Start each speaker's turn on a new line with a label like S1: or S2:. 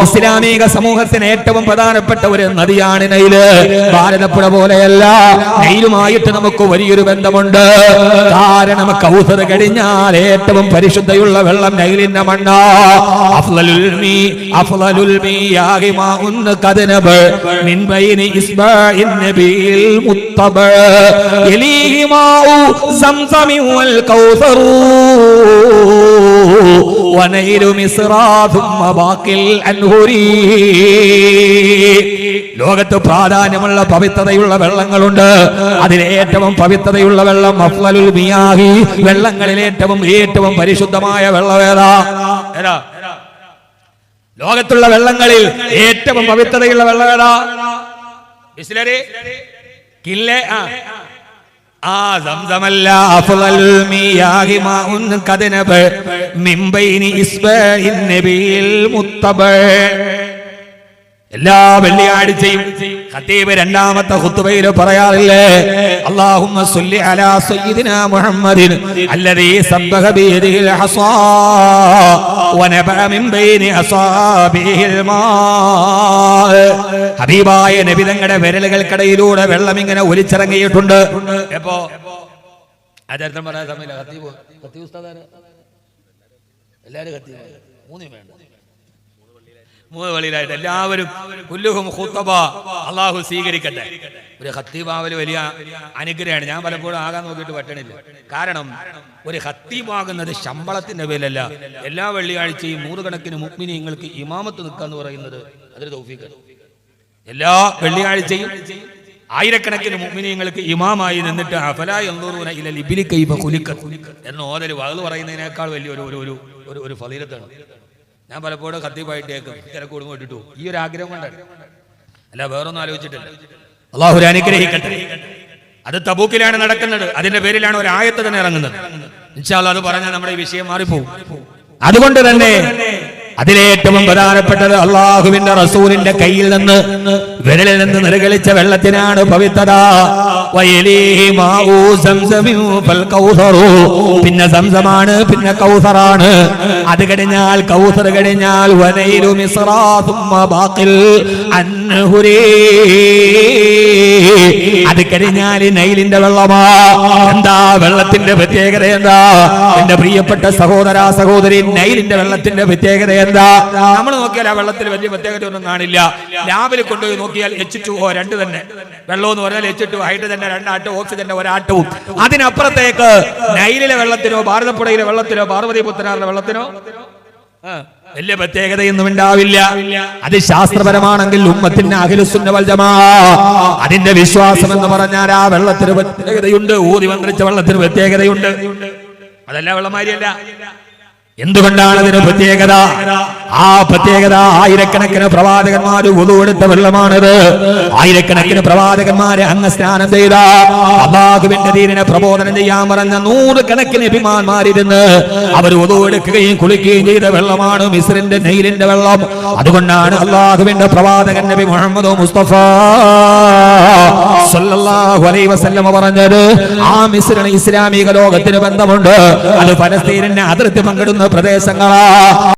S1: ഇസ്ലാമിക സമൂഹത്തിന് ഏറ്റവും പ്രധാനപ്പെട്ട ഒരു നദിയാണ് നൈല്. ഭാരതപ്പുഴ പോലെയല്ല, നൈലുമായിട്ട് നമുക്ക് വലിയൊരു ബന്ധമുണ്ട്. കാരണം കൗസർ കഴിഞ്ഞാൽ ഏറ്റവും പരിശുദ്ധയുള്ള വെള്ളം നൈലിന്റെ മണ്ണാ. അഫ്ളലുൽ മിയാഹി മാഉൻ ഖദ്നബ മിൻ ബൈനി ഇസ്ബാഇൻ നബിയിൽ മുത്തബ യലീഹി മാഉ സംസം വൽ കൗസറു വനൈലു മിസ്റാ ثم ബാക്കിൽ അൻഹുരി. ലോകത്ത് പ്രാധാന്യമുള്ള പവിത്രതയുള്ള വെള്ളങ്ങളുണ്ട്. അതിലേറ്റവും പവിത്രതയുള്ള വെള്ളം അഫ്ളലുൽ മിയാഹി, വെള്ളങ്ങളിൽ ഏറ്റവും പരിശുദ്ധമായ വെള്ളം ഏതാ? ലോകത്തുള്ള വെള്ളങ്ങളിൽ ഏറ്റവും പവിത്രതയുള്ള വെള്ളം ഏതാ? ബിസ്ലരി കില്ലേ സംസമല്ല. അഫ്ളലുൽ മിയാഹി മാഉൻ ഖദ്നബ മിൻ ബൈനി ഇസ്ബാഇൻ നബിയിൽ മുത്തബ. എല്ലാ വെള്ളിയാഴ്ചയും ഖതീബ് രണ്ടാമത്തെ ഖുത്ബയിൽ പറയാറില്ലേ, അല്ലാഹുമ്മ സ്വല്ലി അലാ സയ്യിദിനാ മുഹമ്മദിൻ അല്ലദീ സബ്ബഹ ബിയദിഹിൽ ഹസാ വനബഅ മിൻ ബൈനി അസാബിഹിൽ മാ. ഹബീബായ നബി തങ്ങളുടെ വിരലുകൾക്കിടയിലൂടെ വെള്ളം ഇങ്ങനെ ഒലിച്ചിറങ്ങിയിട്ടുണ്ട്. എപ്പോ അചരിത്രം പറയാൻ സമയമില്ല. ഖതീബ് ഉസ്താദ് എല്ലാവരും ഖതീബ് മൂന്ന് വഴിയിലായിട്ട് എല്ലാവരും കുല്ലുഹും ഖുതബ. അള്ളാഹു സ്വീകരിക്കട്ടെ. ഒരു ഖത്തീബാവല് വലിയ അനുഗ്രഹമാണ്. ഞാൻ പലപ്പോഴും ആകാൻ നോക്കിയിട്ട് പറ്റണില്ല. കാരണം ഒരു ഖത്തീബാകുന്നത് ശമ്പളത്തിന്റെ പേരിലല്ല. എല്ലാ വെള്ളിയാഴ്ചയും നൂറുകണക്കിന് മുഅ്മിനീങ്ങൾക്ക് ഇമാമത്ത് നിൽക്കാന്ന് പറയുന്നത് അതൊരു തൗഫീഖാണ്. എല്ലാ വെള്ളിയാഴ്ചയും ആയിരക്കണക്കിന് മുഅ്മിനീങ്ങൾക്ക് ഇമാമായി നിന്നിട്ട് അഫലാ യൻദുറൂന ഇലൽ ഇബ്ലി കൈഫ ഖുലിഖത് എന്ന ഓതൽ വഅദ് പറയുന്നതിനേക്കാൾ വലിയ ഒരു ഫളീലത്താണ്. ഞാൻ പലപ്പോഴും ഖത്തീബായിട്ട് കേൾക്കും, തിരക്കൂടും ഇട്ടിട്ടു. ഈ ഒരു ആഗ്രഹം കൊണ്ടാണ്, അല്ല വേറൊന്നും ആലോചിച്ചിട്ടില്ല. അല്ലാഹു അനുഗ്രഹിക്കട്ടെ. അത് തബൂക്കിലാണ് നടക്കുന്നത്. അതിന്റെ പേരിലാണ് ഒരു ആയത്ത് തന്നെ ഇറങ്ങുന്നത്. ഇൻഷാ അല്ലാഹ് അത് പറഞ്ഞാൽ നമ്മുടെ ഈ വിഷയം മാറിപ്പോകും. അതുകൊണ്ട് തന്നെ അതിലേറ്റവും പ്രധാനപ്പെട്ടത് അള്ളാഹുവിന്റെ റസൂലിന്റെ കയ്യിൽ നിന്ന് വിരലിൽ നിന്ന് നിർഗളിച്ച വെള്ളത്തിനാണ് പവിത്രത. പിന്നെ സംസമാണ്, പിന്നെ കൗസറാണ്. അത് കഴിഞ്ഞാൽ കൗസർ കഴിഞ്ഞാൽ വനൈലു മിസ്റാ ثم ബാഖിൽ അൻഹുരി. അത് കഴിഞ്ഞാൽ നൈലിന്റെ വെള്ളമാ. എന്താ വെള്ളത്തിന്റെ പ്രത്യേകത? എന്താ എന്റെ പ്രിയപ്പെട്ട സഹോദര സഹോദരി, നൈലിന്റെ വെള്ളത്തിന്റെ പ്രത്യേകത എന്താ? നമ്മൾ നോക്കിയാൽ ആ വെള്ളത്തിൽ വലിയ പ്രത്യേകത ഒന്നും കാണില്ല. ലാബിൽ കൊണ്ടുപോയി നോക്കിയാൽ H2O 2 തന്നെ. വെള്ളം എന്ന് പറഞ്ഞാൽ H2 ഹൈഡ്രജന്റെ 2 ആറ്റവും ഓക്സിജന്റെ 1 ആറ്റവും. അതിനപ്പുറത്തേക്ക് നൈലിലെ വെള്ളത്തിനോ ഭാരതപ്പുഴയിലെ വെള്ളത്തിനോ പാർവതിപുത്രനാറിലെ വെള്ളത്തിനോ വലിയ പ്രത്യേകതയൊന്നും ഉണ്ടാവില്ല. അത് ശാസ്ത്രപരമാണെങ്കിൽ ഉമ്മത്തിന് അഹ്ലുസുന്ന വൽ ജമാ അതിന്റെ വിശ്വാസം എന്ന് പറഞ്ഞാൽ ആ വെള്ളത്തിന് പ്രത്യേകതയുണ്ട്. ഊതി മന്ത്രിച്ച വെള്ളത്തിന് പ്രത്യേകതയുണ്ട്. അതല്ല വെള്ളമാരിയല്ല. എന്തുകൊണ്ടാണ് അതിന് പ്രത്യേകത? ആ പ്രത്യേകത ആയിരക്കണക്കിന് പ്രവാചകന്മാര് വുളു എടുത്ത വെള്ളമാണിത്. ആയിരക്കണക്കിന് പ്രവാചകന്മാരെ അങ്ങ് സ്നാനം ചെയ്ത അല്ലാഹുവിന്റെ ദീനിനെ പ്രബോധനം ചെയ്യാൻ പറഞ്ഞ നൂറുകണക്കിന് നബിമാന്മാരിരുന്ന് അവർ വുളു എടുക്കുകയും കുളിക്കുകയും ചെയ്ത വെള്ളമാണ് മിസ്രിന്റെ നൈലിന്റെ വെള്ളം. അതുകൊണ്ടാണ് അല്ലാഹുവിന്റെ പ്രവാചകൻ നബി മുഹമ്മദ് മുസ്തഫ സല്ലല്ലാഹു അലൈഹി വസല്ലം പറഞ്ഞത്, ആ മിസ്രിന് ഇസ്ലാമിക ലോകത്തിന് ബന്ധമുണ്ട്. അത് ഫലസ്തീനിന്റെ അതിർത്തി പങ്കിടുന്ന പ്രദേശങ്ങളാ.